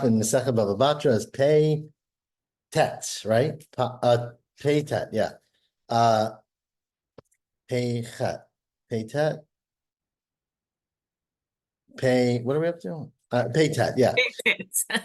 in Masechet Bava Batra is pay tet, right? Pay tet, yeah. Pay chet, pay tet, pay. What are we up to? Pay tet, yeah.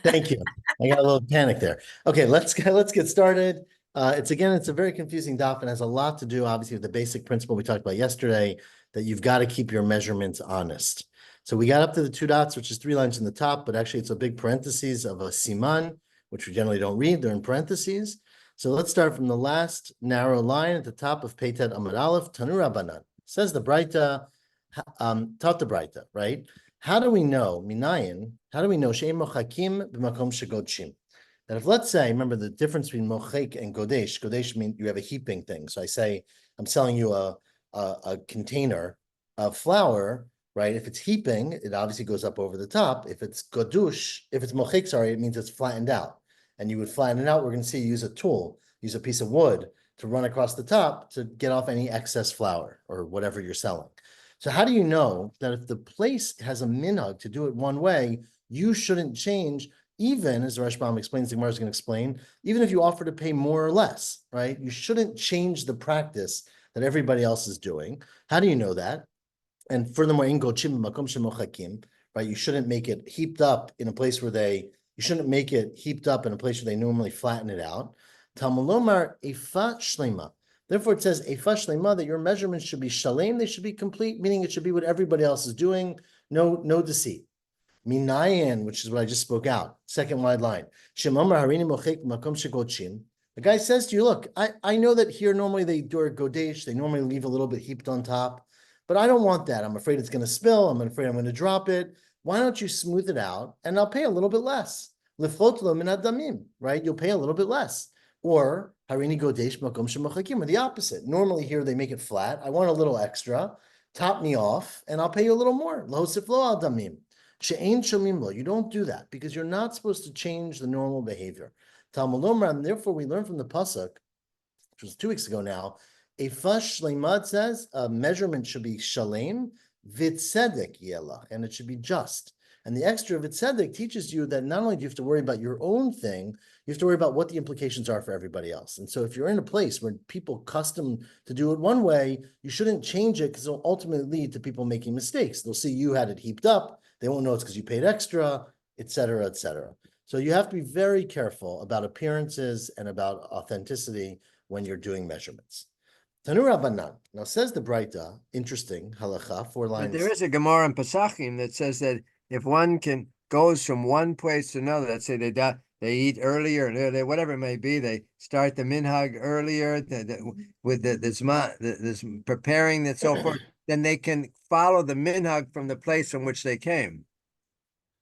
Thank you. I got a little panic there. Okay, let's get started. It's a very confusing daf and has a lot to do, obviously, with the basic principle we talked about yesterday, that you've got to keep your measurements honest. So we got up to the two dots, which is 3 lines in the top, but actually it's a big parentheses of a siman, which we generally don't read. They're in parentheses. So let's start from the last narrow line at the top of Peitet Amud Aleph, Tanu Rabbanan. Says the Braita, taught the Braita, right? How do we know, minayin, how do we know she'em mochakim b'makom shegodshim? That if, let's say, remember the difference between mochek and godesh. Godesh means you have a heaping thing. So I say, I'm selling you a container of flour, right? If it's heaping, it obviously goes up over the top. If it's godush, if it's mochek, sorry, it means it's flattened out. And you would flatten it out. We're going to see you use a tool, use a piece of wood to run across the top to get off any excess flour or whatever you're selling. So how do you know that if the place has a minhag to do it one way, you shouldn't change, even, as the Rashbam explains, the Gemara is going to explain, even if you offer to pay more or less, right? You shouldn't change the practice that everybody else is doing. How do you know that? And furthermore, right? You shouldn't make it heaped up in a place where you shouldn't make it heaped up in a place where they normally flatten it out. Talmud Lomar Efa Shlema. Therefore, it says Efa Shlema, that your measurements should be shalem, they should be complete, meaning it should be what everybody else is doing, no deceit. Minayin, which is what I just spoke out, second wide line. The guy says to you, look, I know that here normally they do a godesh, they normally leave a little bit heaped on top, but I don't want that. I'm afraid it's going to spill. I'm afraid I'm going to drop it. Why don't you smooth it out and I'll pay a little bit less? Right? You'll pay a little bit less. Or harini godesh makom shemachakim, or the opposite. Normally here they make it flat. I want a little extra. Top me off, and I'll pay you a little more. Lohosif lo al damim. She'ein shamim lo. You don't do that because you're not supposed to change the normal behavior. Talmud Lomar, and therefore we learn from the pasuk, which was 2 weeks ago now. A fash shleimad says a measurement should be shalem vitzedek yelach, and it should be just. And the extra vitzedek teaches you that not only do you have to worry about your own thing, you have to worry about what the implications are for everybody else. And so if you're in a place where people custom to do it one way, you shouldn't change it because it'll ultimately lead to people making mistakes. They'll see you had it heaped up. They won't know it's because you paid extra, et cetera, et cetera. So you have to be very careful about appearances and about authenticity when you're doing measurements. Tanu Rabbanan. Now says the Braita, interesting halacha, 4 lines. But there is a Gemara in Pesachim that says that if one goes from one place to another, let's say they eat earlier, and whatever it may be, they start the minhag earlier with this preparing and so forth, then they can follow the minhag from the place from which they came.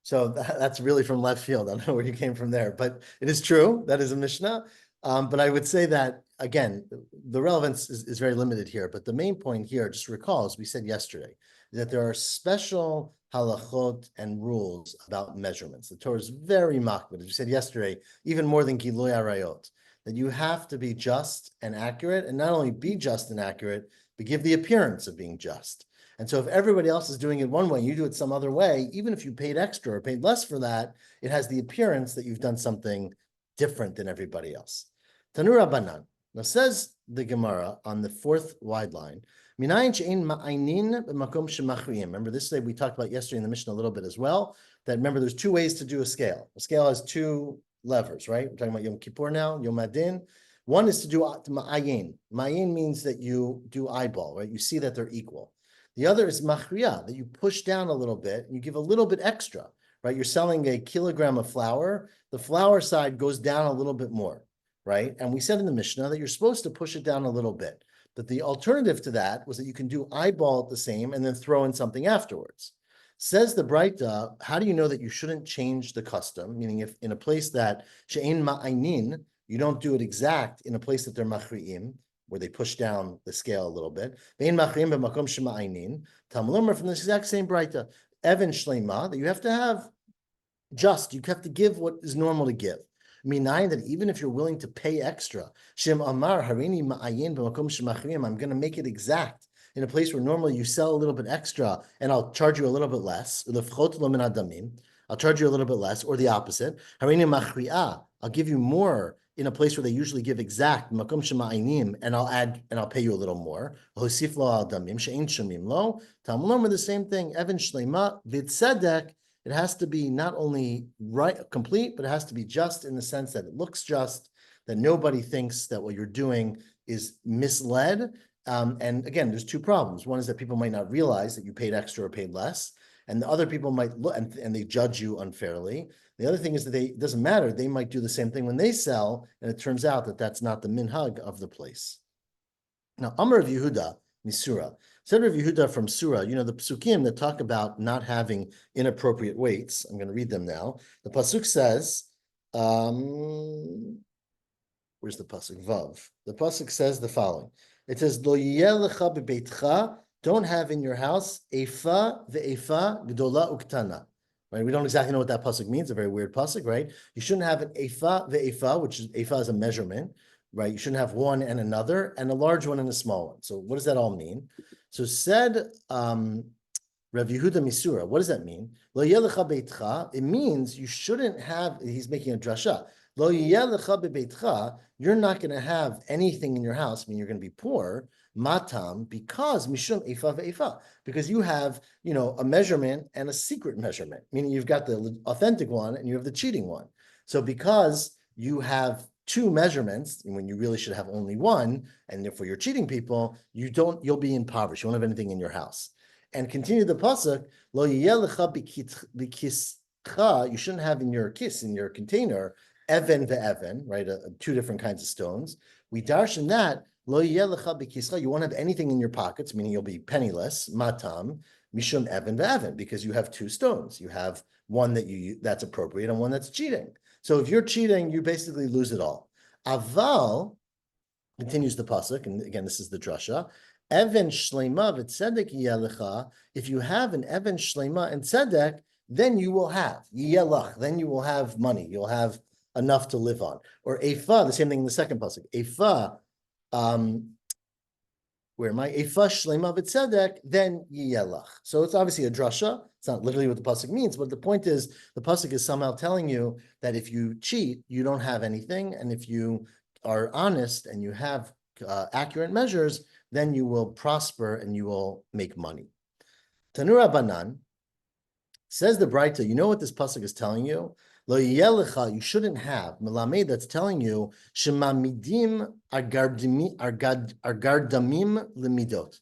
So that's really from left field. I don't know where you came from there, but it is true. That is a Mishnah. But I would say that, again, the relevance is very limited here. But the main point here, just recall, as we said yesterday, that there are special halachot and rules about measurements. The Torah is very makbid, as we said yesterday, even more than Giloy Arayot, that you have to be just and accurate, and not only be just and accurate, but give the appearance of being just. And so if everybody else is doing it one way, you do it some other way, even if you paid extra or paid less for that, it has the appearance that you've done something different than everybody else. Tanu Rabbanan. Now says the Gemara on the 4th wide line, remember this we talked about yesterday in the Mishnah a little bit as well, that remember there's 2 ways to do a scale. A scale has 2 levers, right? We're talking about Yom Kippur now, Yom Adin. One is to do ma'ayin. Ma'ayin means that you do eyeball, right? You see that they're equal. The other is machriya, that you push down a little bit and you give a little bit extra, right? You're selling a kilogram of flour. The flour side goes down a little bit more, right? And we said in the Mishnah that you're supposed to push it down a little bit. But the alternative to that was that you can do eyeball the same and then throw in something afterwards. Says the Braita, how do you know that you shouldn't change the custom? Meaning if in a place that she'ein ma'ainin, you don't do it exact in a place that they're machri'im, where they push down the scale a little bit. Ve'in machri'im b'makom shema'ainin. Talmud Lomar from this exact same Braita, Evan Shlema, that you have to have just, you have to give what is normal to give. Meaning that even if you're willing to pay extra, Shem Amar Harini Ma'ayin b'makom shemachriim, I'm going to make it exact in a place where normally you sell a little bit extra and I'll charge you a little bit less. I'll charge you a little bit less, or the opposite. Harini machri'ah, I'll give you more in a place where they usually give exact, makom shema'ainim, and I'll pay you a little more. Hosif lo al damim, she'ein shemim lo. Talmud Lomar, the same thing. Even shleima v'tzedek, it has to be not only right, complete, but it has to be just in the sense that it looks just, that nobody thinks that what you're doing is misled. And again, there's two problems. One is that people might not realize that you paid extra or paid less, and the other people might look and they judge you unfairly. The other thing is that it doesn't matter. They might do the same thing when they sell, and it turns out that that's not the minhag of the place. Now, Amar of Yehuda, Misura, said Rav Yehuda from Surah, the psukim that talk about not having inappropriate weights. I'm going to read them now. The pasuk says, where's the pasuk? Vav. The pasuk says the following. It says, Lo yiyeh lecha bebeitcha, don't have in your house efa ve'efa gdola uktana. Right? We don't exactly know what that pasuk means. A very weird pasuk, right? You shouldn't have an efa ve'efa, which is efa is a measurement, right? You shouldn't have one and another, and a large one and a small one. So what does that all mean? So said Rav Yehuda Misura, what does that mean? Lo yiyeh lecha beitcha, it means you shouldn't have, he's making a drasha. Lo yiyeh lecha bebeitcha, you're not going to have anything in your house, I mean, you're going to be poor, matam, because mishum efa ve'efa, because you have, a measurement and a secret measurement, meaning you've got the authentic one and you have the cheating one. So because you have two measurements, when you really should have only one, and therefore you're cheating people, you'll be impoverished. You won't have anything in your house. And continue the pasuk, lo yiyeh lecha b'kischa, you shouldn't have in your kiss, in your container, even ve'even, right? Two different kinds of stones. We darshan that, lo yiyeh lecha b'kischa, you won't have anything in your pockets, meaning you'll be penniless, matam, mishum even ve'even, because you have two stones. You have one that's appropriate and one that's cheating. So if you're cheating, you basically lose it all. Aval, continues the pasuk, and again, this is the drasha, even shleima v'tzedek yiyeh, if you have an even shleima and tzedek, then you will have yiyeh, then you will have money, you'll have enough to live on. Or efa, the same thing in the second pasuk, efa, where my efa shleima v'tzedek, then yiyeh. So it's obviously a drasha. It's not literally what the pasuk means, but the point is, the pasuk is somehow telling you that if you cheat, you don't have anything, and if you are honest and you have accurate measures, then you will prosper and you will make money. Tanura Banan says the Braita, you know what this pasuk is telling you? Lo yiyeh lecha, you shouldn't have melamed, that's telling you shemamidim agardamim lemidot.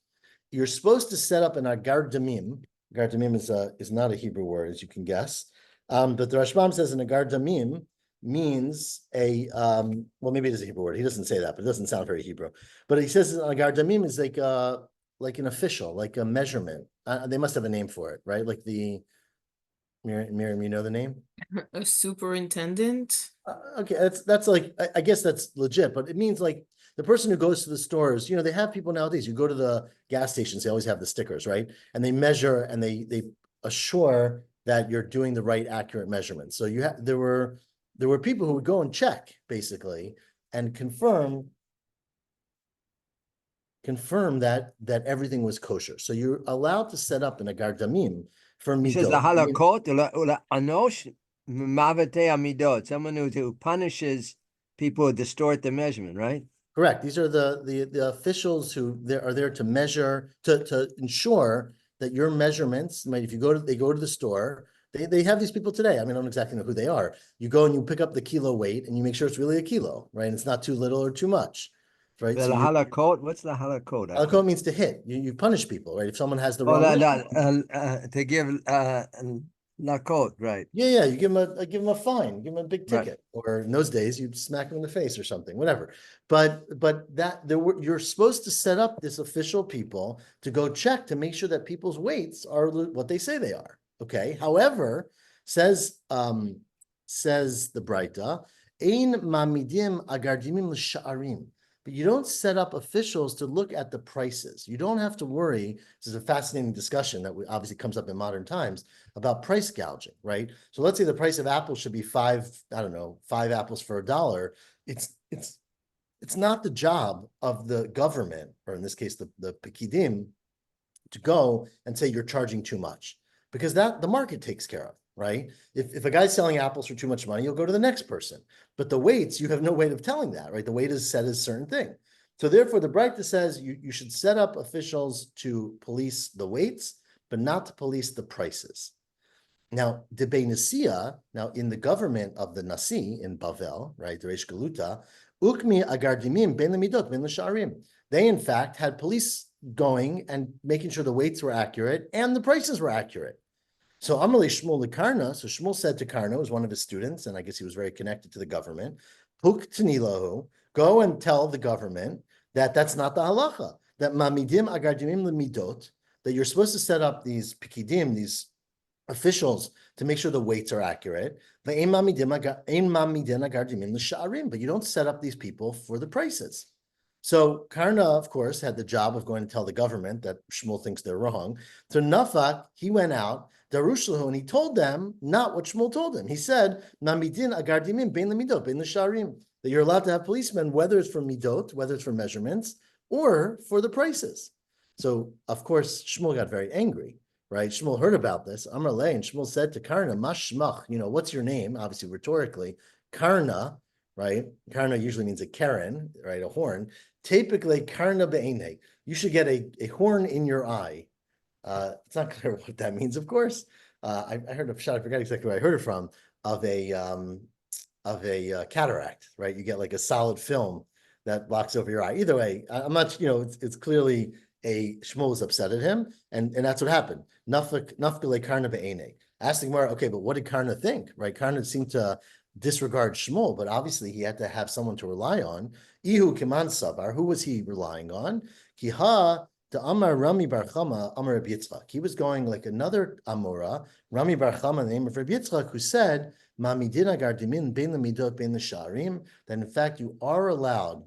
You're supposed to set up an agardamim. Agardamim is not a Hebrew word, as you can guess, but the Rashbam says an agardamim means well, maybe it is a Hebrew word. He doesn't say that, but it doesn't sound very Hebrew. But he says an agardamim is like an official, like a measurement. They must have a name for it, right? Like the Miriam, you know the name? A superintendent? Okay, that's like, I guess that's legit, but it means like the person who goes to the stores, they have people nowadays, you go to the gas stations, they always have the stickers, right? And they measure and they assure that you're doing the right accurate measurements. So there were people who would go and check basically and confirm that everything was kosher. So you're allowed to set up an agardamim for midot. It says the halakot ula anosh mavate amidot, someone who punishes people who distort the measurement, right? Correct. These are the officials who are there to measure, to ensure that your measurements, if they go to the store, they have these people today. I mean, I don't exactly know who they are. You go and you pick up the kilo weight and you make sure it's really a kilo, right? And it's not too little or too much, right? The halakot, what's the halakot? Halakot means to hit. You punish people, right? If someone has the wrong weight, to give lakot, right? Yeah, you give them a fine, give them a big ticket, right. Or in those days you'd smack them in the face or something, whatever. But you're supposed to set up this official people to go check to make sure that people's weights are what they say they are. Okay. However, says the Braita, ein mamidim agardimim l'sha'arim. But you don't set up officials to look at the prices. You don't have to worry. This is a fascinating discussion that obviously comes up in modern times about price gouging, right? So let's say the price of apples should be 5 apples for $1. It's not the job of the government, or in this case, the pekidim, to go and say you're charging too much, because the market takes care of. right? If a guy's selling apples for too much money, you'll go to the next person. But the weights, you have no way of telling that, right? The weight is set as a certain thing. So therefore, the Breita says you should set up officials to police the weights, but not to police the prices. Now, the Benesia, now in the government of the Nasi in Bavel, right, the Reish Galuta, Ukmi agardimim ben lemidot ben l'sharim. They in fact had police going and making sure the weights were accurate and the prices were accurate. So Amalei Shmuel Karna, so Shmuel said to Karna, who was one of his students, and I guess he was very connected to the government, Puk Tanilahu, go and tell the government that that's not the halacha, that mamidim agardimim lemidot, that you're supposed to set up these pikidim, these officials, to make sure the weights are accurate. But you don't set up these people for the prices. So Karna, of course, had the job of going to tell the government that Shmuel thinks they're wrong. So Nafak, he went out, Darushlahu, and he told them not what Shmuel told him. He said, that you're allowed to have policemen, whether it's for midot, whether it's for measurements, or for the prices. So, of course, Shmuel got very angry. Right? Shmuel heard about this. Amar Lei, and Shmuel said to Karna, Mashmach, what's your name? Obviously, rhetorically. Karna, right? Karna usually means a Karen, right? A horn. Typically, Karna be'ene. You should get a horn in your eye. It's not clear what that means, of course. I heard of shot, I forgot exactly where I heard it from, of a cataract, right? You get like a solid film that blocks over your eye. Either way, I'm not, it's clearly Shmuel was upset at him, and that's what happened. Nafkele Karna be'ene. Asked the Gemara, okay, but what did Karna think? Right? Karna seemed to disregard Shmuel, but obviously he had to have someone to rely on. Ihu Kiman Savar, who was he relying on? Kiha the Amar Rami Bar Chama Amar Rabbi Yitzchak. He was going like another Amora, Rami Bar Chama, the name of Rabbi Yitzchak, who said, Mamidin agardimin bein lemidot bein l'sharim, that in fact you are allowed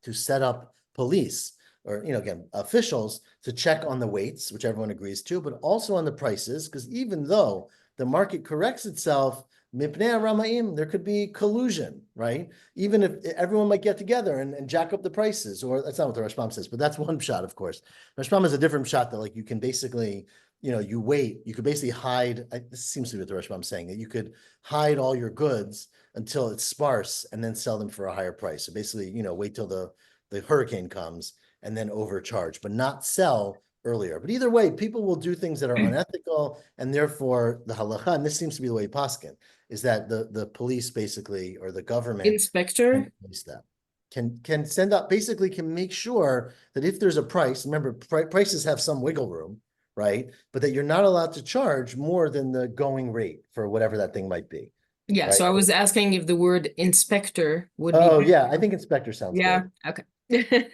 to set up police, or again, officials, to check on the weights, which everyone agrees to, but also on the prices, because even though the market corrects itself, mipnei ramaim, there could be collusion, right? Even if everyone might get together and jack up the prices, or that's not what the Rashbam says, but that's one shot, of course. Rashbam is a different shot that like you can basically, you wait, you could basically hide, this seems to be what the Rashbam is saying, that you could hide all your goods until it's sparse and then sell them for a higher price. So basically, wait till the hurricane comes and then overcharge, but not sell earlier. But either way, people will do things that are unethical, and therefore the halacha, and this seems to be the way Paskin, is that the police basically, or the government Inspector? can send up, basically can make sure that if there's a price, remember prices have some wiggle room, right? But that you're not allowed to charge more than the going rate for whatever that thing might be. Yeah, right? so I was asking if the word inspector would Oh be. yeah, I think inspector sounds Yeah, good. okay.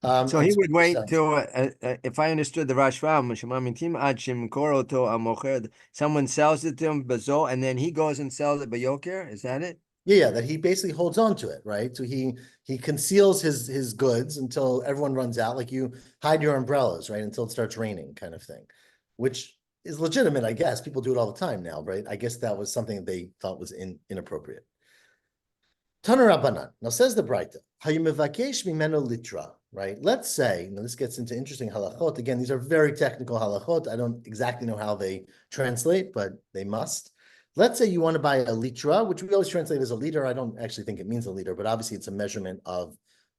So he would wait sounds- till, if I understood the Rashbam, someone sells it to him, bazo, and then he goes and sells it bayoker. Is that it? Yeah, that he basically holds on to it, right? So he conceals his goods until everyone runs out, like you hide your umbrellas, right? Until it starts raining, kind of thing, which is legitimate, I guess. People do it all the time now, right? I guess that was something they thought was inappropriate. Tana Rabbanan. Now says the Breita, Hayumevakesh mimeno litra, right? Let's say, this gets into interesting halachot. Again, these are very technical halachot. I don't exactly know how they translate, but they must. Let's say you want to buy a litra, which we always translate as a liter. I don't actually think it means a liter, but obviously it's a measurement of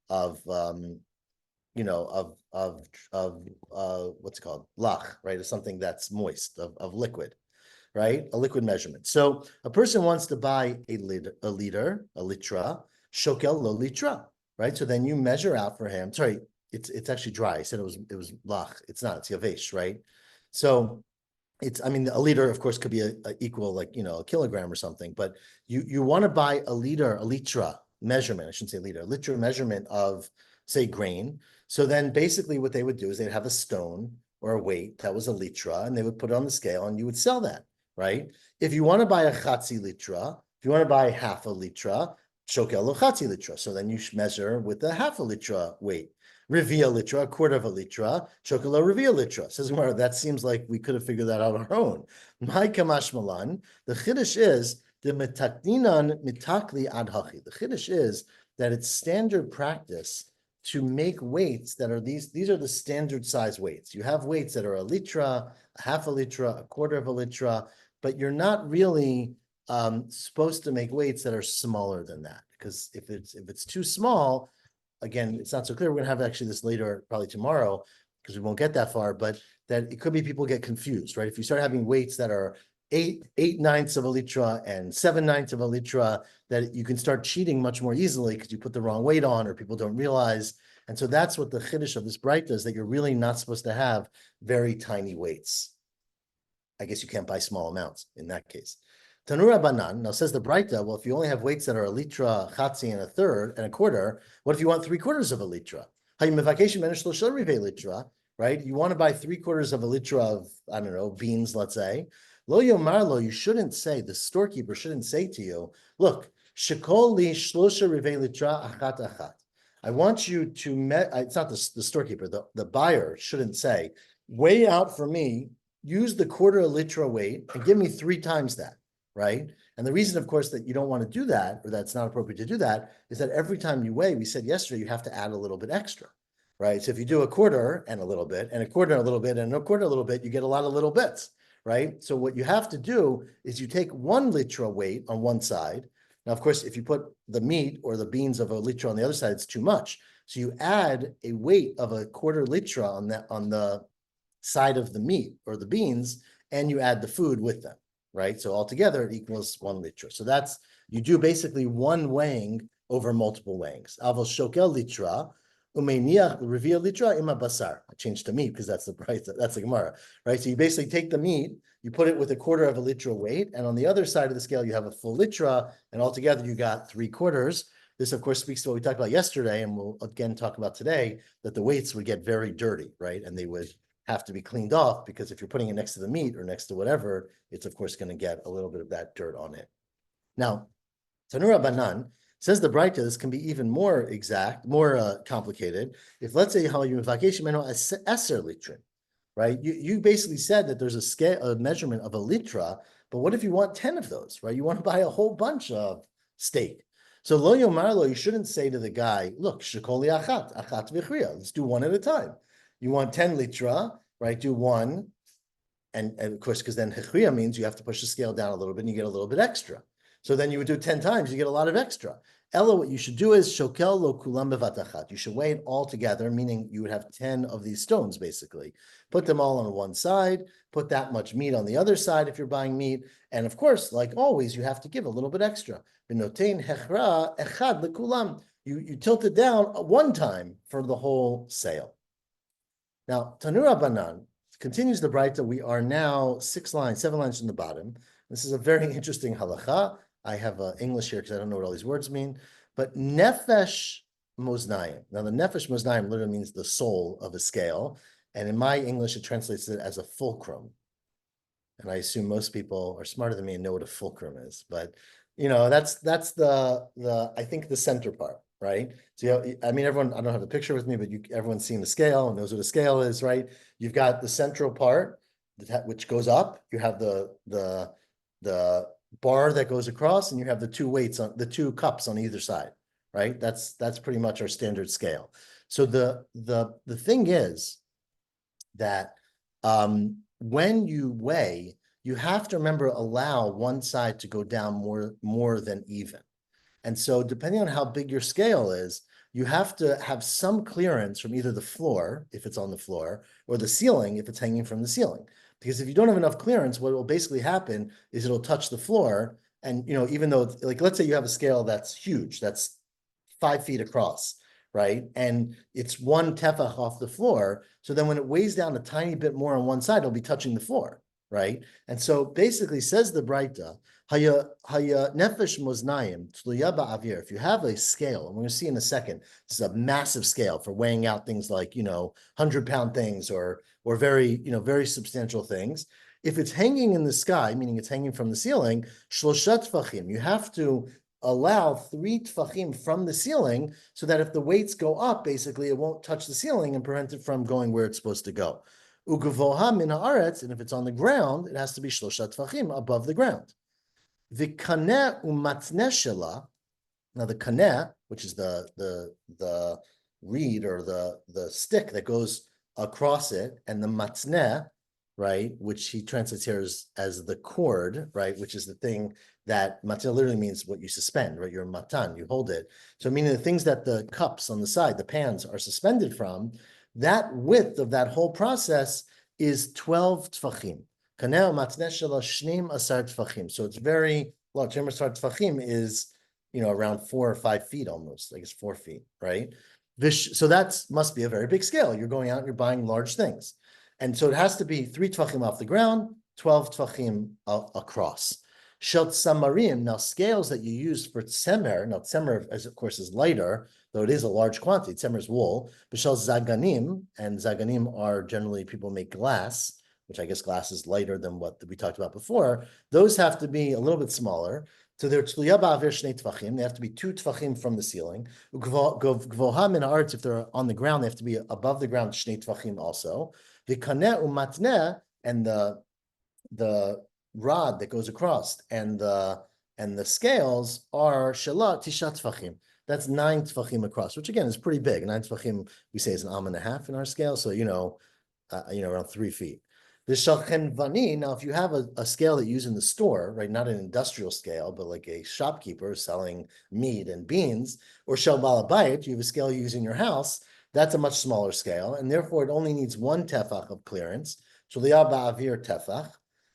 what's it called? Lach, right? It's something that's moist, of liquid, right? A liquid measurement. So a person wants to buy a liter, a litra, shokel lo litra, right? So then you measure out for him. Sorry, it's actually dry. I said it was lach. It's not, it's yavesh, right? So a liter, of course, could be a equal, like, a kilogram or something, but you want to buy a litra measurement, I shouldn't say liter, litra measurement of, say, grain. So then basically what they would do is they'd have a stone or a weight that was a litra, and they would put it on the scale and you would sell that, right? If you want to buy a chatzi litra, if you want to buy half a litra, shokel lo chatzi litra. So then you measure with the half a litra weight. Revia litra, a quarter of a litra, shokel lo revia litra. Says Gemara, that seems like we could have figured that out on our own. My kamash malan, the chiddush is the metakdinan mitakli ad hachi. The chiddush is that it's standard practice to make weights that are these are the standard size weights. You have weights that are a litra, a half a litra, a quarter of a litra. but you're not really supposed to make weights that are smaller than that, because if it's too small, again, it's not so clear. We're gonna have actually this later, probably tomorrow, because we won't get that far, but that it could be people get confused, right? If you start having weights that are 8/9 of a litra and 7/9 of a litra, that you can start cheating much more easily because you put the wrong weight on or people don't realize. And so that's what the chiddush of this Braita is, that you're really not supposed to have very tiny weights. I guess you can't buy small amounts in that case. Tanura Banan, now says the Braita, well, if you only have weights that are a litra, chatzi, and a third, and a quarter, what if you want 3/4 of a litra? Right? You want to buy 3/4 of a litra of, I don't know, beans, let's say. Lo yomarlo, you shouldn't say, the storekeeper shouldn't say to you, look, shekol li shlosha rivei litra achat achat. I want you to, it's not the storekeeper, the buyer shouldn't say, weigh out for me, use the 1/4 litra weight and give me 3 times that, right? And the reason, of course, that you don't want to do that, or that's not appropriate to do that, is that every time you weigh, we said yesterday, you have to add a little bit extra, right? So if you do a 1/4 and a little bit, and a 1/4 and a little bit, and a 1/4 a little bit, you get a lot of little bits, right? So what you have to do is you take 1 litra weight on one side. Now, of course, if you put the meat or the beans of a litra on the other side, it's too much. So you add a weight of a 1/4 litra on the side of the meat or the beans, and you add the food with them, right? So altogether it equals 1 litra. So that's, you do basically one weighing over multiple weighings. Avol shokel litra, umeniach revia litra ima basar. I changed to meat because that's the price, that's the Gemara, right? So you basically take the meat, you put it with a 1/4 of a litra weight, and on the other side of the scale, you have a full litra, and altogether you got 3/4. This, of course, speaks to what we talked about yesterday, and we'll again talk about today, that the weights would get very dirty, right? And they would have to be cleaned off, because if you're putting it next to the meat or next to whatever, it's of course going to get a little bit of that dirt on it. Now, Tanura Banan says the Braita, this can be even more exact, more complicated. If let's say how you vacation eser litrin, right? You basically said that there's a scale, a measurement of a litra, but what if you want 10 of those, right? You want to buy a whole bunch of steak. So lo yomarlo, you shouldn't say to the guy, look, shekoli achat v'chriya. Let's do one at a time. You want 10 litra, right? Do one. And of course, because then hechriya means you have to push the scale down a little bit and you get a little bit extra. So then you would do 10 times, you get a lot of extra. Ella, what you should do is shokel lo kulam bevatachat. You should weigh it all together, meaning you would have 10 of these stones, basically. Put them all on one side, put that much meat on the other side if you're buying meat. And of course, like always, you have to give a little bit extra. Benotein hechra echad lekulam. You tilt it down one time for the whole sale. Now, Tanura Banan continues the Braita. We are now 7 lines from the bottom. This is a very interesting halacha. I have English here because I don't know what all these words mean. But nefesh moznayim. Now, the nefesh moznayim literally means the soul of a scale. And in my English, it translates it as a fulcrum. And I assume most people are smarter than me and know what a fulcrum is. But, you know, that's the I think the center part, right? So, I mean, everyone, I don't have a picture with me, but everyone's seen the scale and knows what a scale is, right? You've got the central part, which goes up. You have the bar that goes across, and you have the two weights on the 2 cups on either side, right? That's pretty much our standard scale. So the thing is that when you weigh, you have to remember, allow one side to go down more than even. And so depending on how big your scale is, you have to have some clearance from either the floor, if it's on the floor, or the ceiling, if it's hanging from the ceiling. Because if you don't have enough clearance, what will basically happen is it'll touch the floor. And, you know, even though, like, let's say you have a scale that's huge, that's 5 feet across, right? And it's 1 tefach off the floor. So then when it weighs down a tiny bit more on one side, it'll be touching the floor, right? And so basically says the Braita, Haya nefesh moznayim tluya ba'avir. If you have a scale, and we're going to see in a second, this is a massive scale for weighing out things like, you know, 100-pound things or very, you know, very substantial things. If it's hanging in the sky, meaning it's hanging from the ceiling, shlosha tfachim, you have to allow 3 tfachim from the ceiling, so that if the weights go up, basically it won't touch the ceiling and prevent it from going where it's supposed to go. Ugavoha min haaretz, and if it's on the ground, it has to be shlosha tfachim, above the ground. The kaneh umatneh shela. Now the kaneh, which is the reed or the stick that goes across it, and the matneh right? Which he translates here as the cord, right? Which is the thing that matna literally means what you suspend, right? You're matan, you hold it. So meaning the things that the cups on the side, the pans are suspended from, that width of that whole process is 12 tfachim. Kanel matneh shelo shneim asar tfachim. So it's very large. Asar tfachim is, around 4 or 5 feet almost, I guess 4 feet, right? So that must be a very big scale. You're going out and you're buying large things. And so it has to be 3 tfachim off the ground, 12 tfachim across. Shel samarim, now scales that you use for tsemer, now tsemer, as of course, is lighter, though it is a large quantity. Tsemer is wool. But shel zaganim, and zaganim are generally people make glass, which I guess glass is lighter than what we talked about before. Those have to be a little bit smaller. So they're tluya ba'avir shnei tfachim. They have to be 2 tfachim from the ceiling. Gvoha min haaretz, if they're on the ground, they have to be above the ground shnei tfachim also. The kaneh umatneh, and the rod that goes across and the scales are shalat tishat tfachim. That's 9 tfachim across, which again is pretty big. 9 tfachim we say is an am and a half in our scale, so around 3 feet. The shalchenvani, now if you have a scale that you use in the store, right, not an industrial scale, but like a shopkeeper selling meat and beans, or shel balabayit, you have a scale you use in your house, that's a much smaller scale, and therefore it only needs 1 tefach of clearance. So liyah ba'avir tefach.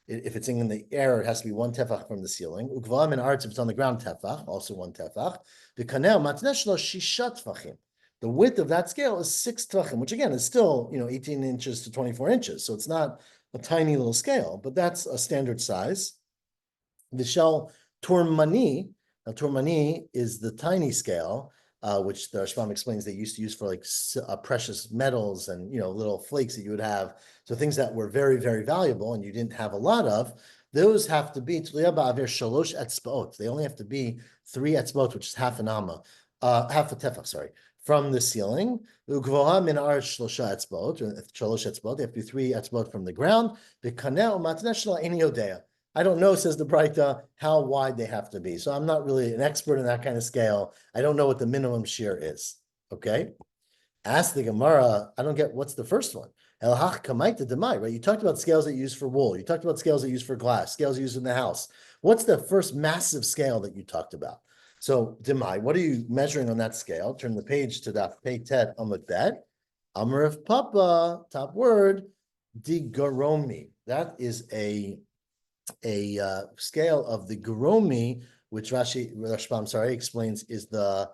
If it's in the air, it has to be 1 tefach from the ceiling. Ukvam and arts, if it's on the ground, tefach, also 1 tefach. The kanel matneh shelo shishat tefachim. The width of that scale is 6 tefachim, which again is still 18 inches to 24 inches. So it's not a tiny little scale, but that's a standard size. The shel turmani. Now turmani is the tiny scale, which the Rashbam explains they used to use for like precious metals and little flakes that you would have. So things that were very, very valuable and you didn't have a lot of, those have to be tluya ba'avir shalosh etzbaot. They only have to be 3 etzbaot, which is half an amma, half a tefach, sorry, from the ceiling. Ugvoha min haaretz shlosha etzbaot, or shalosh etzbaot. They have to be 3 etzbaot from the ground. The kaneh umatneh shelo eini yodea. I don't know, says the Braita, how wide they have to be. So I'm not really an expert in that kind of scale. I don't know what the minimum shear is. Okay? Ask the Gemara, I don't get what's the first one. El hach kamaita demai, right? You talked about scales that you use for wool. You talked about scales that you use for glass, scales used in the house. What's the first massive scale that you talked about? So, demai, what are you measuring on that scale? Turn the page to that Peitet Amud Bet. Amar of Papa, top word, digaromi. That is a scale of the Geromi, which Rashbam explains is the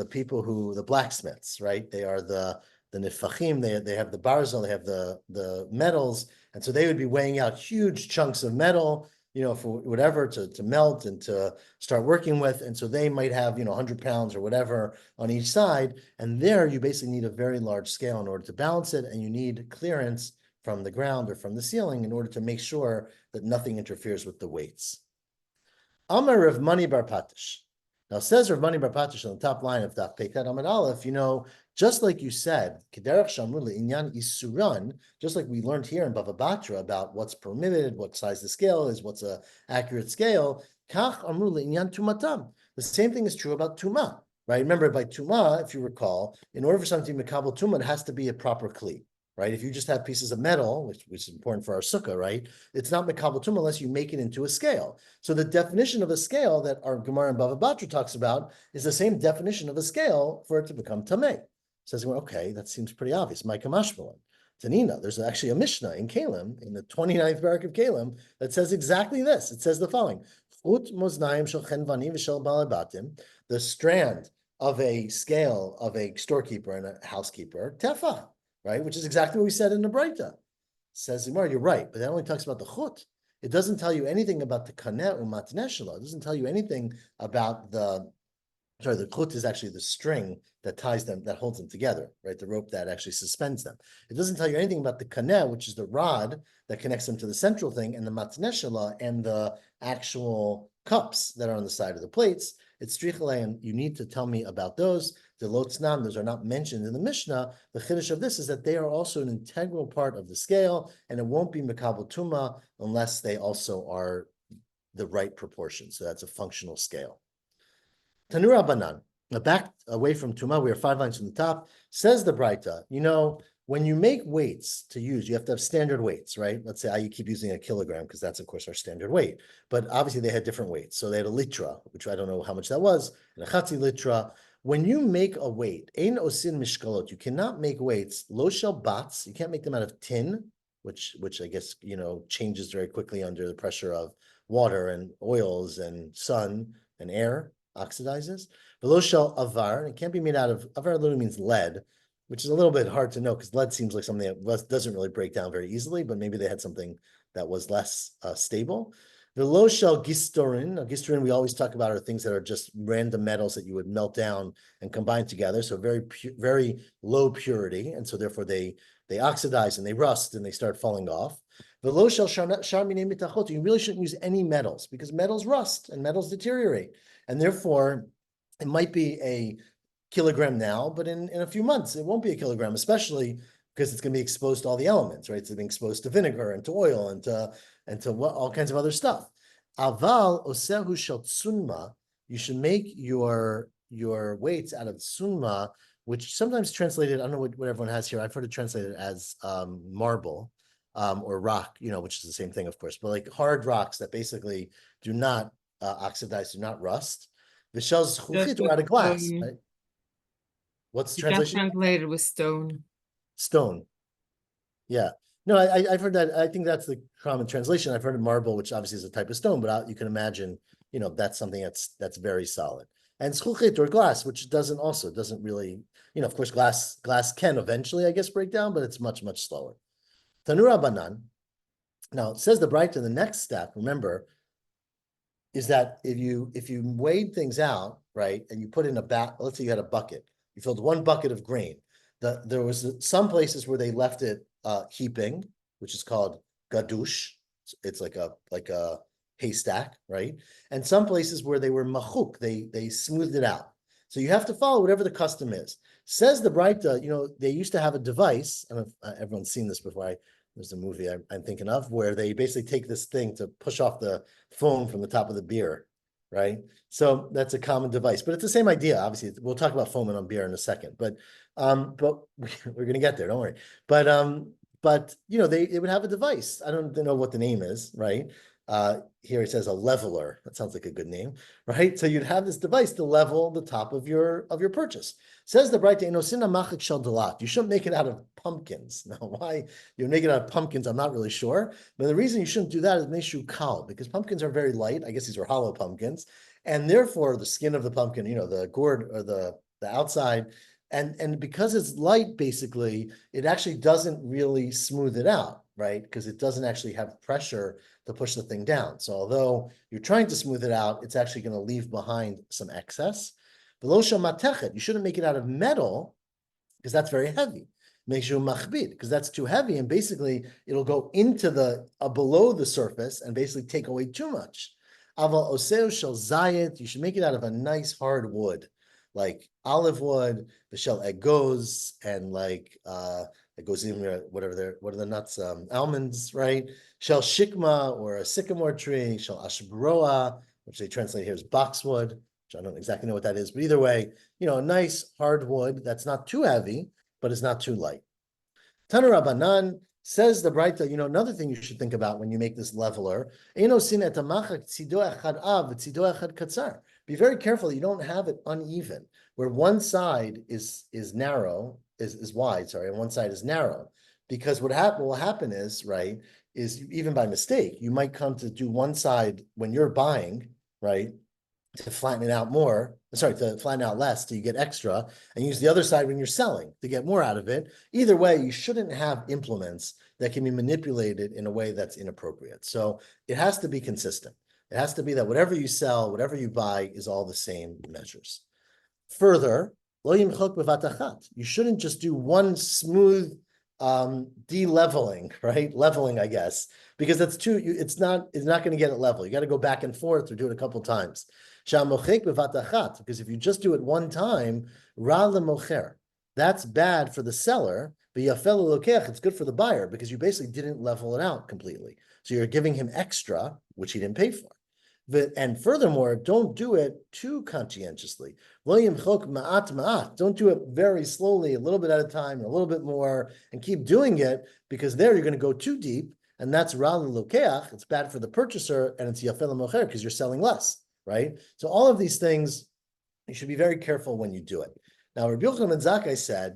people the blacksmiths, right? They are the nefachim, they have the barzel, they have the metals, and so they would be weighing out huge chunks of metal, for whatever to melt and to start working with, and so they might have 100 pounds or whatever on each side, and there you basically need a very large scale in order to balance it, and you need clearance from the ground or from the ceiling in order to make sure that nothing interferes with the weights. Amar Rav Mani bar Patish. Now says Rav Mani bar Patish on the top line of Daf Peitat Amud Aleph, just like you said, Kederach Shamru le'inyan isuran, just like we learned here in Bava Batra about what's permitted, what size the scale is, what's an accurate scale, Kach Amru le'inyan tumatam. The same thing is true about Tumah, right? Remember, by Tumah, if you recall, in order for something to be Mekabel Tumah, it has to be a proper Kli. Right? If you just have pieces of metal, which is important for our sukkah, right? It's not mekabel tumah unless you make it into a scale. So the definition of a scale that our Gemara in Bava Batra talks about is the same definition of a scale for it to become tameh. Says, well, okay, that seems pretty obvious. Micah Mashmalan. Tanina, there's actually a Mishnah in Kalim, in the 29th parak of Kalim, that says exactly this. It says the following: the strand of a scale of a storekeeper and a housekeeper, tefah. Right, which is exactly what we said in the Braita. Says Zimar, you're right, but that only talks about the chut. It doesn't tell you anything about the kaneh or matneh shelo. It doesn't tell you anything about the chut is actually the string that ties them, that holds them together, right? The rope that actually suspends them. It doesn't tell you anything about the kaneh, which is the rod that connects them to the central thing, and the matneh shelo and the actual cups that are on the side of the plates. It's strichale, and you need to tell me about those. The lotznam, those are not mentioned in the Mishnah. The chiddush of this is that they are also an integral part of the scale, and it won't be mekabel tumah unless they also are the right proportion. So that's a functional scale. Tanura banan. Now back away from tumah, we are 5 lines from the top. Says the Braita, when you make weights to use, you have to have standard weights, right? Let's say I keep using a kilogram because that's, of course, our standard weight. But obviously, they had different weights. So they had a litra, which I don't know how much that was, and a chatzi litra. When you make a weight, ein osin mishkalot, you cannot make weights, lo shel bats, you can't make them out of tin, which I guess, changes very quickly under the pressure of water and oils and sun and air, oxidizes. Lo shel avar, it can't be made out of, avar literally means lead, which is a little bit hard to know because lead seems like something that doesn't really break down very easily, but maybe they had something that was less stable. The low shell gistorin. Now, gistorin, we always talk about are things that are just random metals that you would melt down and combine together. So very low purity. And so therefore they oxidize and they rust and they start falling off. The low shell sharmine mitachot. You really shouldn't use any metals because metals rust and metals deteriorate. And therefore, it might be a kilogram now, but in a few months, it won't be a kilogram, especially because it's going to be exposed to all the elements, right? It's being exposed to vinegar and to oil and to all kinds of other stuff. Aval osehu shel tsunma, you should make your weights out of tsunma, which sometimes translated, I don't know what everyone has here. I've heard it translated as marble or rock, which is the same thing, of course, but like hard rocks that basically do not oxidize, do not rust. The shells are out of glass, right? What's the translation? Translated with stone. Stone. Yeah. No, I've heard that. I think that's the common translation. I've heard of marble, which obviously is a type of stone, but you can imagine, that's something that's very solid. And zchuchit or glass, which doesn't really, of course, glass can eventually, I guess, break down, but it's much, much slower. Tanura banan. Now, it says the bright in the next step, remember, is that if you weighed things out, right, and you put in let's say you had a bucket, you filled one bucket of grain. There was some places where they left it heaping, which is called gadush. It's like a haystack, right? And some places where they were machuk, they smoothed it out. So you have to follow whatever the custom is. Says the Braita, they used to have a device. I don't know if everyone's seen this before. There's a movie I'm thinking of where they basically take this thing to push off the foam from the top of the beer, right? So that's a common device, but it's the same idea. Obviously, we'll talk about foaming on beer in a second, but we're gonna get there. Don't worry. But they would have a device. I don't know what the name is, right? Here it says a leveler. That sounds like a good name, right? So you'd have this device to level the top of your purchase. Says the bright, you shouldn't make it out of pumpkins. Now, why you make it out of pumpkins, I'm not really sure. But the reason you shouldn't do that is neshu kal, because pumpkins are very light. I guess these are hollow pumpkins, and therefore the skin of the pumpkin, the gourd or the outside, and because it's light, basically, it actually doesn't really smooth it out, right? Because it doesn't actually have pressure to push the thing down. So although you're trying to smooth it out, it's actually going to leave behind some excess. You shouldn't make it out of metal because that's very heavy. Makes you machbid because that's too heavy, and basically it'll go into the below the surface and basically take away too much. Aval oseu shel zayit, you should make it out of a nice hard wood, like olive wood, the shell egos, and like egozim, what are the nuts? Almonds, right? Shell shikma or a sycamore tree, shell ashbroa, which they translate here as boxwood, which I don't exactly know what that is, but either way, a nice hard wood that's not too heavy, but it's not too light. Tanu Rabbanan, says the Braita, another thing you should think about when you make this leveler, be very careful you don't have it uneven, where one side is narrow, is wide, sorry, and one side is narrow. Because what will happen is, right, is even by mistake, you might come to do one side when you're buying, right, to flatten it out to flatten out less so you get extra, and use the other side when you're selling to get more out of it. Either way, you shouldn't have implements that can be manipulated in a way that's inappropriate. So it has to be consistent. It has to be that whatever you sell, whatever you buy is all the same measures. Further, you shouldn't just do one smooth de-leveling, right? Leveling, I guess, because that's it's not going to get it level. You got to go back and forth or do it a couple times. Because if you just do it one time, that's bad for the seller, but it's good for the buyer because you basically didn't level it out completely. So you're giving him extra, which he didn't pay for. And furthermore, don't do it too conscientiously. William Chok ma'at ma'at. Don't do it very slowly, a little bit at a time, a little bit more, and keep doing it, because there you're going to go too deep, and that's ra'al lokeach. It's bad for the purchaser, and it's yafel mocher because you're selling less, right? So all of these things, you should be very careful when you do it. Now, Rabbi Yochanan ben Zakkai said,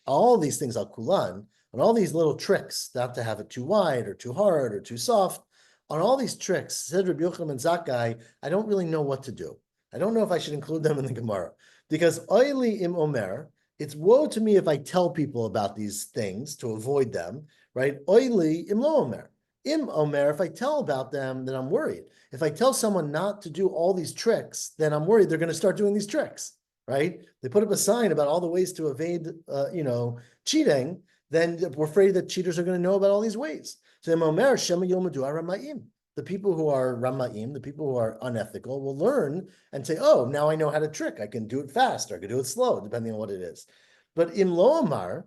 all these things al kulan, and all these little tricks, not to have it too wide or too hard or too soft, on all these tricks, said Rabbi Yochanan ben Zakkai, I don't really know what to do. I don't know if I should include them in the Gemara, because oili im omer, it's woe to me if I tell people about these things to avoid them, right? Oili im lo omer. Im omer, if I tell about them, then I'm worried. If I tell someone not to do all these tricks, then I'm worried they're going to start doing these tricks, right? They put up a sign about all the ways to evade, cheating. Then we're afraid that cheaters are going to know about all these ways. So the people who are Ramaim, the people who are unethical, will learn and say, oh, now I know how to trick. I can do it fast, or I can do it slow, depending on what it is. But Im Lo Amar,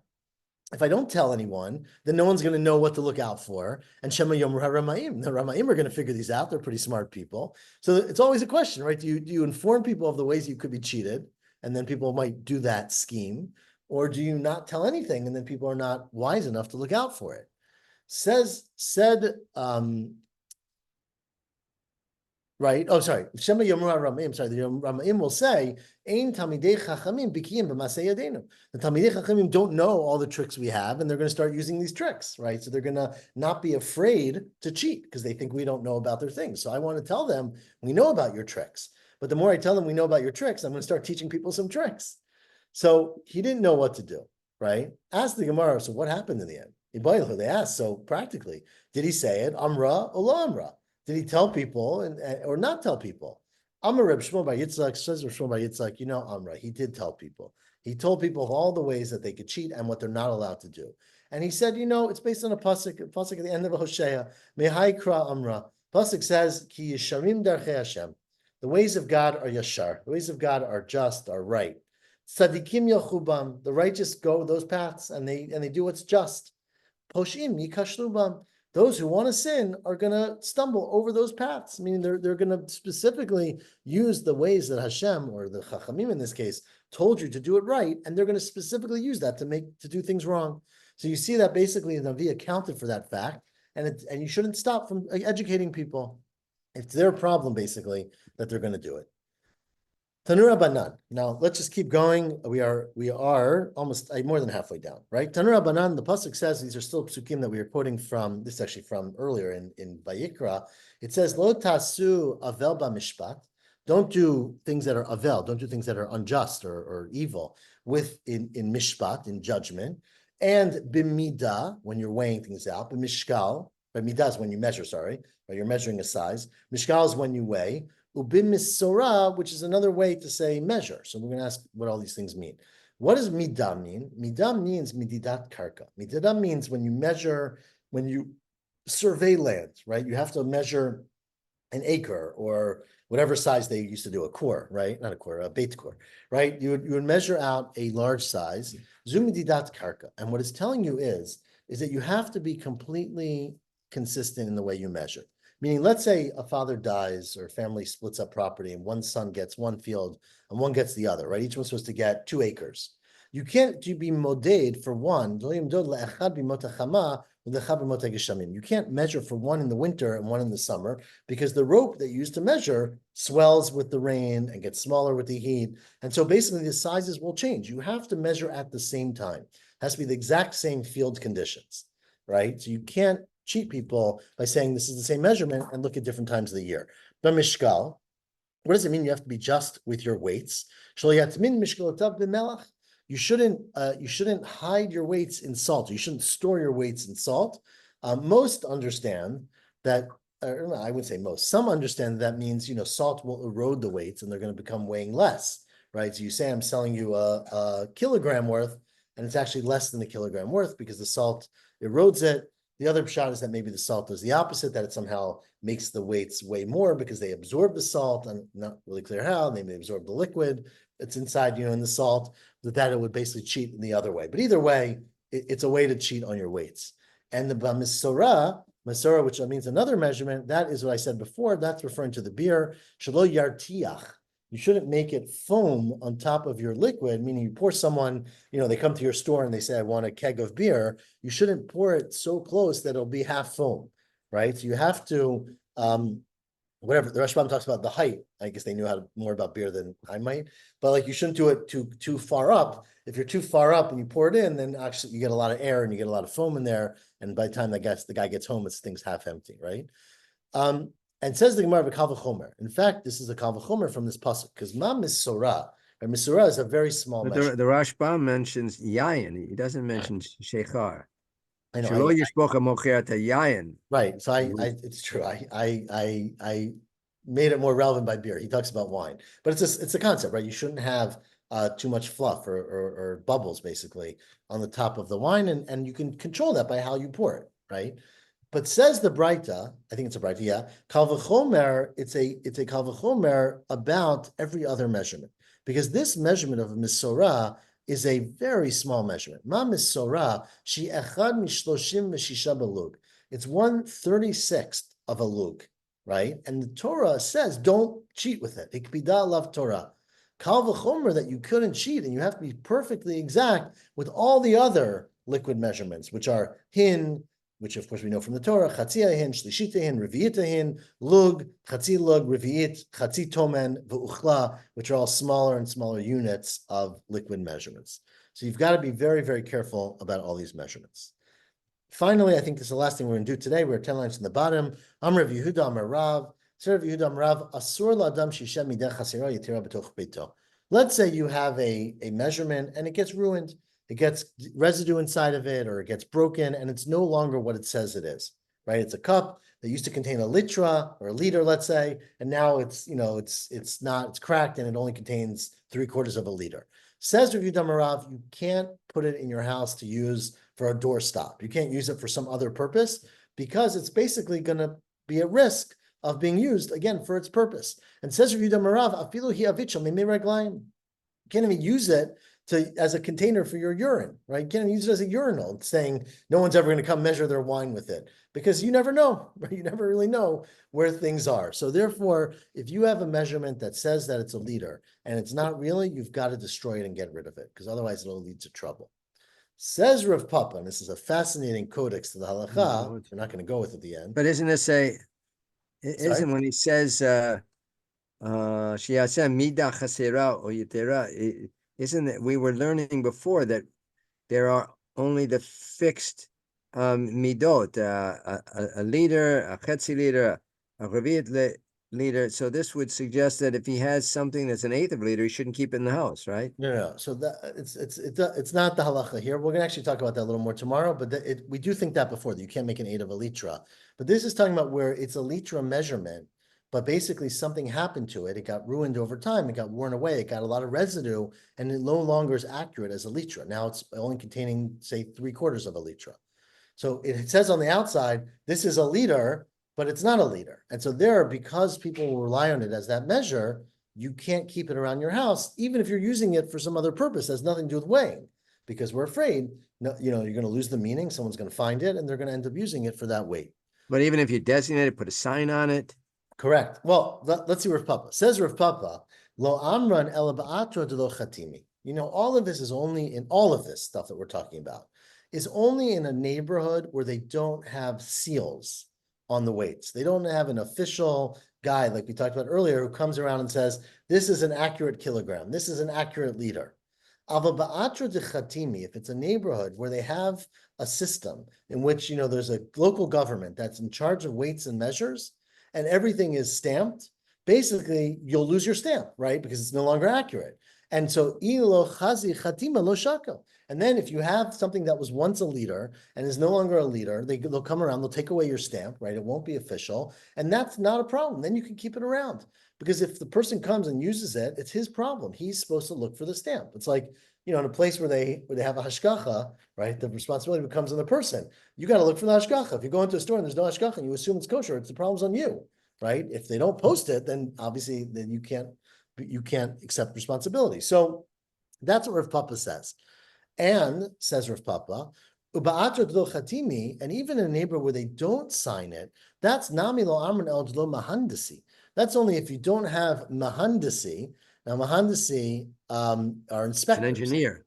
if I don't tell anyone, then no one's going to know what to look out for. And Shema Yomru HaRamaim, the Ramaim are going to figure these out. They're pretty smart people. So it's always a question, right? Do you inform people of the ways you could be cheated, and then people might do that scheme? Or do you not tell anything, and then people are not wise enough to look out for it? Right? Oh, sorry. Shema Yomru HaRamaim. Sorry, the Ramaim will say, Ein Talmidei Chachamim Bikiyim B'Masei Yadeinu. The Talmidei Chachamim don't know all the tricks we have, and they're going to start using these tricks, right? So they're going to not be afraid to cheat because they think we don't know about their things. So I want to tell them, we know about your tricks. But the more I tell them we know about your tricks, I'm going to start teaching people some tricks. So he didn't know what to do, right? Asked the Gemara, so what happened in the end? They asked, so practically, did he say it, Amra or Lo Amra? Did he tell people or not tell people? Amar Reb Shmuel bar Yitzchak, says Reb Shmuel bar Yitzchak, Amra, he did tell people. He told people all the ways that they could cheat and what they're not allowed to do. And he said, it's based on a pasuk at the end of a Hosea, Mehai Kra Amra. Pasuk says, Ki Yesharim Darchei Hashem. The ways of God are yashar. The ways of God are just, are right. Tzadikim Yachubam. The righteous go those paths and they do what's just. Poshim Yikashlubam. Those who want to sin are going to stumble over those paths. Meaning they're going to specifically use the ways that Hashem, or the Chachamim in this case, told you to do it right, and they're going to specifically use that to do things wrong. So you see that basically the Navi accounted for that fact, and you shouldn't stop from educating people. It's their problem basically that they're going to do it. Tanura Banan. Now let's just keep going. We are almost more than halfway down, right? Tanura Banan. The pasuk says, these are still psukim that we are quoting from. This is actually from earlier in Vayikra. It says, Lo tasu avel b'mishpat. Don't do things that are avel. Don't do things that are unjust or evil in mishpat, in judgment, and b'midah, when you're weighing things out. B'mishkal. Midah is when you measure. Sorry, or you're measuring a size. Mishkal is when you weigh. Ubim misora, which is another way to say measure. So we're going to ask what all these things mean. What does midah mean? Midah means mididat karka. Midah means when you survey land, right? You have to measure an acre or whatever size they used to do, a kor, right? Not a kor, a beit kor, right? You would measure out a large size. Zu mididat karka. And what it's telling you is that you have to be completely consistent in the way you measure. Meaning, let's say a father dies or a family splits up property and one son gets one field and one gets the other, right? Each one's supposed to get 2 acres. You can't be moded for one. You can't measure for one in the winter and one in the summer because the rope that you use to measure swells with the rain and gets smaller with the heat. And so basically the sizes will change. You have to measure at the same time. It has to be the exact same field conditions, right? So you can't cheat people by saying this is the same measurement and look at different times of the year. But mishkal, what does it mean? You have to be just with your weights. You shouldn't hide your weights in salt. You shouldn't store your weights in salt. Most understand that, I would say most. Some understand that means salt will erode the weights and they're going to become weighing less, right? So you say I'm selling you a kilogram worth, and it's actually less than a kilogram worth because the salt erodes it. The other shot is that maybe the salt does the opposite, that it somehow makes the weights weigh more because they absorb the salt. I'm not really clear how. They may absorb the liquid that's inside, in the salt, that it would basically cheat in the other way. But either way, it's a way to cheat on your weights. And the bamisora, Masora, which means another measurement, that is what I said before. That's referring to the beer. Shelo yartiach. You shouldn't make it foam on top of your liquid, meaning you pour someone, they come to your store and they say, I want a keg of beer. You shouldn't pour it so close that it'll be half foam, right? So you have to, whatever, the Rashbam talks about the height. I guess they knew more about beer than I might, but like you shouldn't do it too far up. If you're too far up and you pour it in, then actually you get a lot of air and you get a lot of foam in there. And by the time the guy gets home, thing's half empty, right? And says the Gemara Kal v'chomer. In fact, this is a Kal v'chomer from this pasuk because ma misora. And misora is a very small But measure. the Rashbam mentions yayin. He doesn't mention shechar. I know. Shelo yishpoch hamocher ta yayin. Right. So it's true. I made it more relevant by beer. He talks about wine, but it's a concept, right? You shouldn't have too much fluff or bubbles basically on the top of the wine, and you can control that by how you pour it, right? But says the Braita, I think it's a Braita, yeah. Kal v'chomer, it's a Kal v'chomer about every other measurement, because this measurement of a misora is a very small measurement. Ma misora shi echad mishloshim v'shisha belug. It's 1/36th of a lug, right? And the Torah says don't cheat with it. Ikpida lav Torah. Kal v'chomer that you couldn't cheat, and you have to be perfectly exact with all the other liquid measurements, which are hin, which of course we know from the Torah, chatzia hin, shlishita hin, revi'ita hin, lug, chatzi lug, revi'it, chatzi tomen, v'uchla, which are all smaller and smaller units of liquid measurements. So you've got to be very, very careful about all these measurements. Finally, I think this is the last thing we're going to do today. We're 10 lines from the bottom. Amar Rav Yehuda Amar Rav, Rav Yehuda Amar Rav, asur la'adam shishem mideh chasira yitira b'toch beito. Let's say you have a measurement and it gets ruined. It gets residue inside of it, or it gets broken, and it's no longer what it says it is, right? It's a cup that used to contain a litra or a liter, let's say, and now it's cracked and it only contains 3/4 of a liter. Says Rav Yehuda Amar Rav, you can't put it in your house to use for a doorstop. You can't use it for some other purpose because it's basically going to be at risk of being used again for its purpose. And says Rav Yehuda Amar Rav, afilu hi avichel mimei reglaim. You can't even use it as a container for your urine, right? You can't use it as a urinal, saying no one's ever going to come measure their wine with it, because you never know, right? You never really know where things are. So therefore, if you have a measurement that says that it's a liter and it's not really, you've got to destroy it and get rid of it, because otherwise it'll lead to trouble. Says Rav Papa, and this is a fascinating codex to the halacha. We're not going to go with it at the end. But isn't when he says Shiasem mida chasera or yitera, isn't it? We were learning before that there are only the fixed midot, a liter, a chetzi liter, a revi'it liter. So this would suggest that if he has something that's an eighth of a liter, he shouldn't keep it in the house, right? No. So that it's not the halacha here. We're going to actually talk about that a little more tomorrow. But we do think that before, that you can't make an eighth of a litra. But this is talking about where it's a litra measurement, but basically something happened to it. It got ruined over time. It got worn away. It got a lot of residue, and it no longer is accurate as a litra. Now it's only containing, say, 3/4 of a litra. So it says on the outside, this is a liter, but it's not a liter. And so because people will rely on it as that measure, you can't keep it around your house, even if you're using it for some other purpose. It has nothing to do with weighing, because we're afraid, you're going to lose the meaning. Someone's going to find it, and they're going to end up using it for that weight. But even if you designate it, put a sign on it. Correct. Well, let's see Rav Papa. Says Rav Papa, Lo amran ela ba'atra de lo chatimi. All of this is only in all of this stuff that we're talking about is only in a neighborhood where they don't have seals on the weights. They don't have an official guy, like we talked about earlier, who comes around and says, this is an accurate kilogram. This is an accurate liter. Ava ba'atra de chatimi, if it's a neighborhood where they have a system in which, there's a local government that's in charge of weights and measures, and everything is stamped, basically you'll lose your stamp, right? Because it's no longer accurate. And so, ilo chazi chatima lo shako. And then if you have something that was once a liter and is no longer a liter, they'll come around, they'll take away your stamp, right? It won't be official. And that's not a problem. Then you can keep it around. Because if the person comes and uses it, it's his problem. He's supposed to look for the stamp. It's like, in a place where they have a hashgacha, right? The responsibility becomes on the person. You got to look for the hashgacha. If you go into a store and there's no hashgacha and you assume it's kosher, it's the problem's on you, right? If they don't post it, then obviously then you can't accept responsibility. So that's what Rav Papa says. And says Rav Papa, Ba'atra lo chatimi, and even in a neighborhood where they don't sign it, that's nami lo amran el lo mahandasi. That's only if you don't have mahandasi. Now, mahandasi are An inspectors. engineer,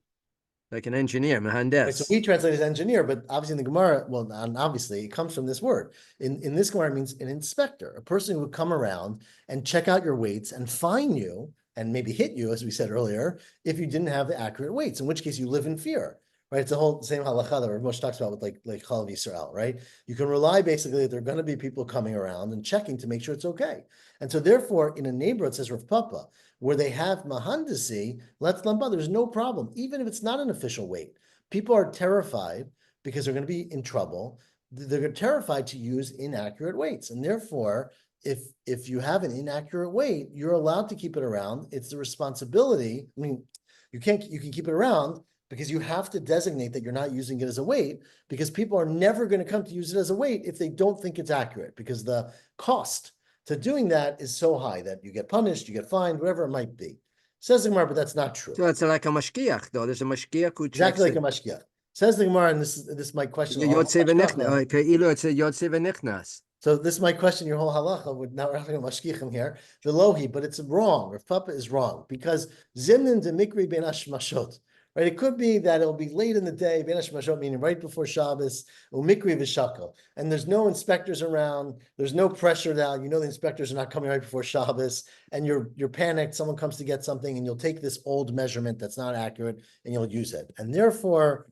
like an engineer, Right, mahandes. so we translate as engineer, but obviously in the Gemara, well, obviously it comes from this word. In this Gemara, it means an inspector, a person who would come around and check out your weights and fine you and maybe hit you, as we said earlier, if you didn't have the accurate weights, in which case you live in fear. Right, it's the whole same halacha that Moshe talks about with like Chalav Yisrael, right? You can rely basically that there are going to be people coming around and checking to make sure it's okay. And so therefore, in a neighborhood, says Rav Papa, where they have mahandasi, let's lamba, there's no problem, even if it's not an official weight. People are terrified because they're going to be in trouble. They're terrified to use inaccurate weights, and therefore, if you have an inaccurate weight, you're allowed to keep it around. It's the responsibility. I mean, you can keep it around, because you have to designate that you're not using it as a weight, because people are never going to come to use it as a weight if they don't think it's accurate, because the cost to doing that is so high that you get punished, you get fined, whatever it might be. Says the Gemara, but that's not true. So it's like a mashkiach, though. There's a mashkiach who checks Exactly like it. a mashgiach. Says the Gemara, and this is my question. Yotze v'nichnas. Ke'ilu it's a yotze v'nichnas. So this is my question, your whole halacha, would not having a mashgichim here, the lohi, but it's wrong. Rav Papa is wrong, because zimnin de mikri ben hashmashot. Right, it could be that it'll be late in the day, ben hashmashot, meaning right before Shabbos, umikri v'shakel, and there's no inspectors around, there's no pressure now, you know the inspectors are not coming right before Shabbos, and you're panicked, someone comes to get something, and you'll take this old measurement that's not accurate, and you'll use it. And therefore,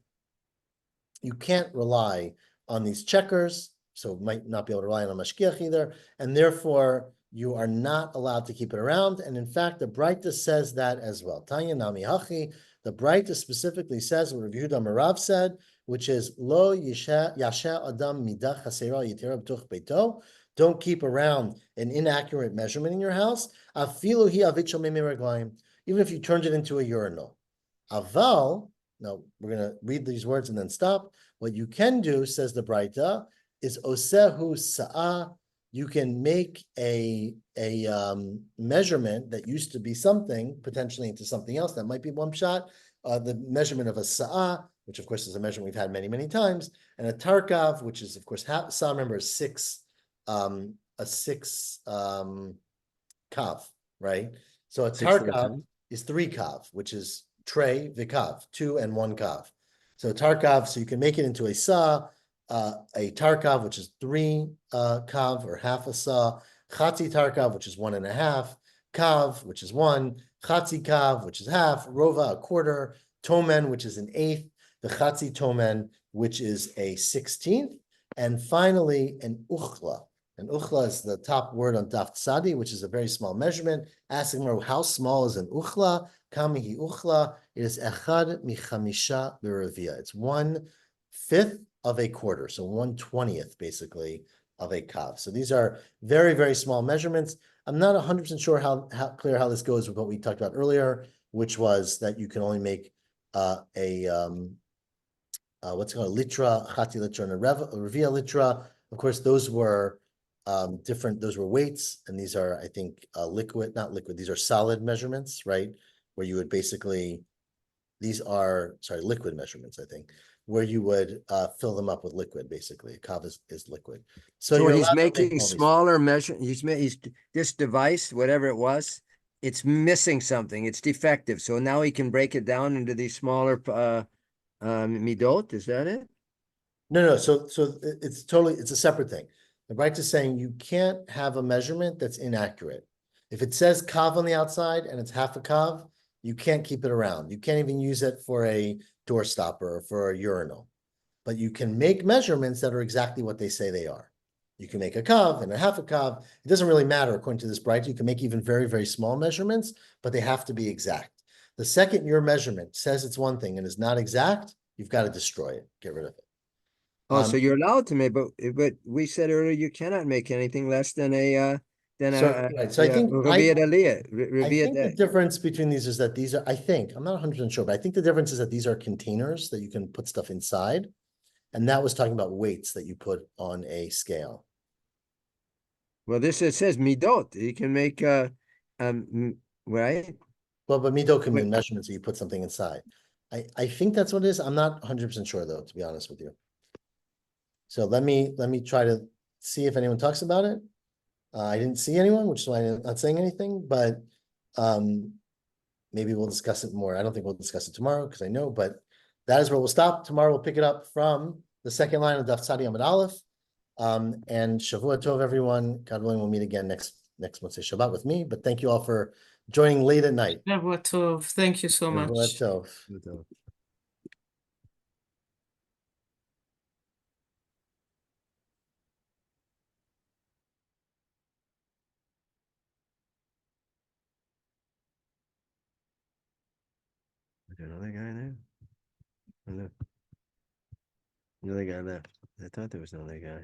you can't rely on these checkers, so might not be able to rely on a mashgiach either, and therefore you are not allowed to keep it around. And in fact, the Braita says that as well. Tanya nami hachi, the Braita specifically says what Rav Yehuda Marav said, which is lo yasha adam midah chasera yitera b'tuch beito. Don't keep around an inaccurate measurement in your house. Afilu hi avitchel mimei reglayim, even if you turned it into a urinal. Aval. Now, we're going to read these words and then stop. What you can do, says the Braita, is osehu sa'ah. You can make a measurement that used to be something, potentially into something else. That might be one shot. The measurement of a sa'ah, which of course is a measurement we've had many, many times, and a tarkav, which is of course, sa'ah, remember, is a six kav, right? So a tarkav is 3 kav, which is tray vikav, 2 and 1 kav. So tarkav, so you can make it into a sa, a tarkav, which is 3 kav or half a sa, chatzi tarkav, which is 1.5, kav, which is 1, chatzi kav, which is half, rova, a quarter, tomen, which is an 1/8, the chatzi tomen, which is a 16th, and finally an uchla. And uchla is the top word on daf tzadi, which is a very small measurement. Asking her, how small is an uchla? Kamihi uchla. It is echad michamisha b'revia. It's 1/5 of a quarter, so 1/20th basically of a kav. So these are very, very small measurements. I'm not 100% sure how clear how this goes with what we talked about earlier, which was that you can only make what's called a litra, chati litra, and a revia litra. Of course, those were different. Those were weights, and these are, I think, not liquid. These are solid measurements, right? Where you would basically, these are liquid measurements, I think, where you would fill them up with liquid. Basically, kav is liquid. So when he's making smaller measure, he's this device, whatever it was, it's missing something. It's defective. So now he can break it down into these smaller midot. Is that it? No. So it's a separate thing. The Braita is saying you can't have a measurement that's inaccurate. If it says kav on the outside and it's half a kav, you can't keep it around. You can't even use it for a door stopper or for a urinal. But you can make measurements that are exactly what they say they are. You can make a kav and a half a kav. It doesn't really matter according to this Braita. You can make even very, very small measurements, but they have to be exact. The second your measurement says it's one thing and is not exact, you've got to destroy it, get rid of it. Oh, so you're allowed to make, but we said earlier you cannot make anything less than a So I think the difference between these is that these are, I think, I'm not 100% sure, but I think the difference is that these are containers that you can put stuff inside. And that was talking about weights that you put on a scale. Well, it says midot. You can make right? Well, but midot can mean measurements, so you put something inside. I think that's what it is. I'm not 100% sure though, to be honest with you. So let me try to see if anyone talks about it. I didn't see anyone, which is why I'm not saying anything, but maybe we'll discuss it more. I don't think we'll discuss it tomorrow because I know, but that is where we'll stop. Tomorrow we'll pick it up from the second line of Daf Tzadi Amud Aleph. And Shavua Tov, everyone. God willing, we'll meet again next Motzei Shabbat with me. But thank you all for joining late at night. Shavua Tov. Thank you so Shavua much. Tov. Is there another guy there? Another guy left. I thought there was another guy.